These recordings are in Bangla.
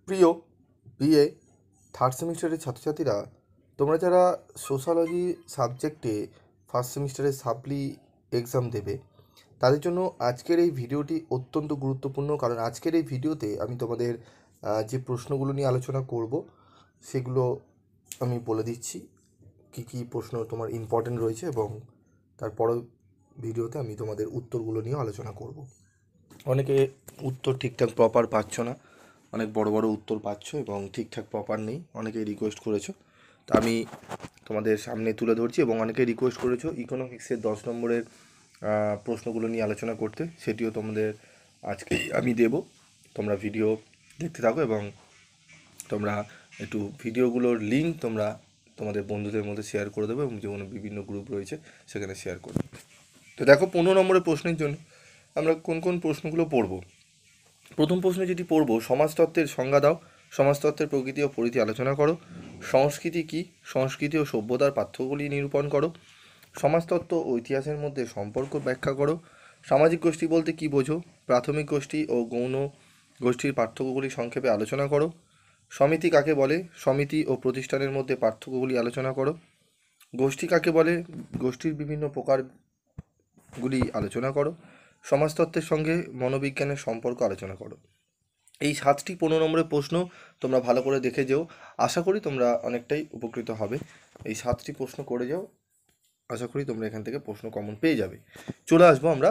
প্রিয় বিএ থার্ড সেমিস্টারের ছাত্রছাত্রীরা, তোমরা যারা সোশ্যালজি সাবজেক্টে ফার্স্ট সেমিস্টারে সাপ্লি এক্সাম দেবে, তাদের জন্য আজকের এই ভিডিওটি অত্যন্ত গুরুত্বপূর্ণ। কারণ আজকের এই ভিডিওতে আমি তোমাদের যে প্রশ্নগুলো নিয়ে আলোচনা করব সেগুলো আমি বলে দিচ্ছি কী কী প্রশ্ন তোমার ইম্পর্টেন্ট রয়েছে, এবং তারপরেও ভিডিওতে আমি তোমাদের উত্তরগুলো নিয়ে আলোচনা করব। অনেকে উত্তর ঠিকঠাক প্রপার পাচ্ছ না, অনেক বড় বড় উত্তর পাচ্ছ এবং ঠিকঠাক প্রপার নেই, অনেকেই রিকোয়েস্ট করেছো, তা আমি তোমাদের সামনে তুলে ধরছি। এবং অনেকে রিকোয়েস্ট করেছো ইকোনমিক্সের 10 নম্বরের প্রশ্নগুলো নিয়ে আলোচনা করতে, সেটিও তোমাদের আজকে আমি দেব। তোমরা ভিডিও দেখতে থাকো এবং তোমরা একটু ভিডিওগুলোর লিঙ্ক তোমরা তোমাদের বন্ধুদের মধ্যে শেয়ার করে দেবে, এবং যেমন বিভিন্ন গ্রুপ রয়েছে সেখানে শেয়ার করে দেবে। তো দেখো, 15 নম্বরের প্রশ্নের জন্য আমরা কোন কোন প্রশ্নগুলো পড়ব। প্রথম প্রশ্ন যেটি পড়ব, সমাজতত্ত্বের সংজ্ঞা দাও, সমাজতত্ত্বের প্রকৃতি ও পরিধি আলোচনা করো, সংস্কৃতি কী, সংস্কৃতি ও সভ্যতার পার্থক্যগুলি নিরূপণ করো, সমাজতত্ত্ব ও ইতিহাসের মধ্যে সম্পর্ক ব্যাখ্যা করো, সামাজিক গোষ্ঠী বলতে কী বোঝো, প্রাথমিক গোষ্ঠী ও গৌণ গোষ্ঠীর পার্থক্যগুলি সংক্ষেপে আলোচনা করো, সমিতি কাকে বলে, সমিতি ও প্রতিষ্ঠানের মধ্যে পার্থক্যগুলি আলোচনা করো, গোষ্ঠী কাকে বলে, গোষ্ঠীর বিভিন্ন প্রকারগুলি আলোচনা করো, সমাজতত্ত্বের সঙ্গে মনোবিজ্ঞানের সম্পর্ক আলোচনা করো। এই 7টি 15 নম্বরের প্রশ্ন তোমরা ভালো করে দেখে যেও, আশা করি তোমরা অনেকটাই উপকৃত হবে। এই 7টি প্রশ্ন করে যাও, আশা করি তোমরা এখান থেকে প্রশ্ন কমন পেয়ে যাবে। চলে আসবো আমরা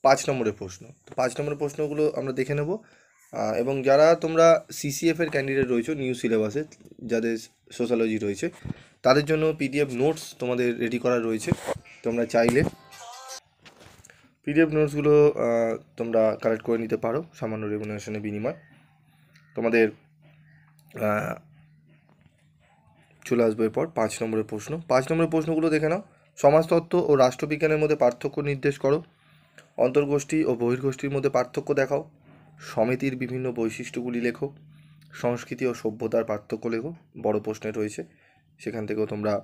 5 নম্বরের প্রশ্ন। তো 5 নম্বরের প্রশ্নগুলো আমরা দেখে নেব। এবং যারা তোমরা সিসিএফের ক্যান্ডিডেট রয়েছে নিউ সিলেবাসে, যাদের সোশ্যালজি রয়েছে, তাদের জন্য পিডিএফ নোটস তোমাদের রেডি করা রয়েছে। তোমরা চাইলে পিডিএফ নোটসগুলো তোমরা কালেক্ট করে নিতে পারো সামান্য রেমুনারেশনের বিনিময়। তোমাদের চলে আসবো এরপর 5 নম্বরের প্রশ্ন। 5 নম্বরের প্রশ্নগুলো দেখে নাও। সমাজতত্ত্ব ও রাষ্ট্রবিজ্ঞানের মধ্যে পার্থক্য নির্দেশ করো, অন্তর্গোষ্ঠী ও বহির্গোষ্ঠীর মধ্যে পার্থক্য দেখাও, সমিতির বিভিন্ন বৈশিষ্ট্যগুলি লেখো, সংস্কৃতি ও সভ্যতার পার্থক্য লেখো। বড় প্রশ্নে রয়েছে, সেখান থেকেও তোমরা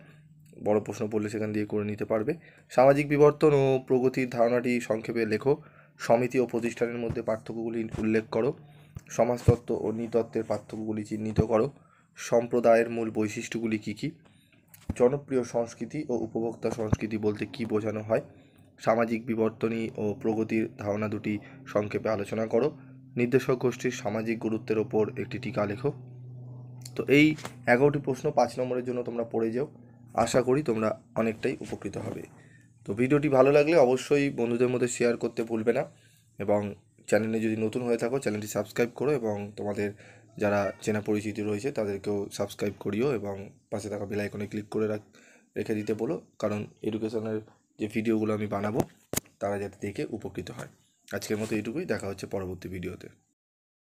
বড় প্রশ্ন পড়লে সেখান দিয়ে করে নিতে পারবে। সামাজিক বিবর্তন ও প্রগতির ধারণাটি সংক্ষেপে লেখো, সমিতি ও প্রতিষ্ঠানের মধ্যে পার্থক্যগুলি উল্লেখ করো, সমাজতত্ত্ব ও নৃতত্ত্বের পার্থক্যগুলি চিহ্নিত করো, সম্প্রদায়ের মূল বৈশিষ্ট্যগুলি কী কী, জনপ্রিয় সংস্কৃতি ও উপভোক্তা সংস্কৃতি বলতে কী বোঝানো হয়, সামাজিক বিবর্তনী ও প্রগতির ধারণা দুটি সংক্ষেপে আলোচনা করো, নির্দেশক গোষ্ঠীর সামাজিক গুরুত্বের ওপর একটি টিকা লেখো। তো এই 11টি প্রশ্ন 5 নম্বরের জন্য তোমরা পড়ে যাও, আশা করি তোমরা অনেকটাই উপকৃত হবে। তো ভিডিওটি ভালো লাগলে অবশ্যই বন্ধুদের মধ্যে শেয়ার করতে ভুলবে না, এবং চ্যানেলে যদি নতুন হয়ে থাকো চ্যানেলটি সাবস্ক্রাইব করো, এবং তোমাদের যারা চেনা পরিচিতি রয়েছে তাদেরকেও সাবস্ক্রাইব করিও, এবং পাশে থাকা বেল আইকনে ক্লিক করে রেখে দিতে বলো, কারণ এডুকেশনের যে ভিডিওগুলো আমি বানাবো তারা যাতে দেখে উপকৃত হয়। আজকের মতো এইটুকুই, দেখা হচ্ছে পরবর্তী ভিডিওতে।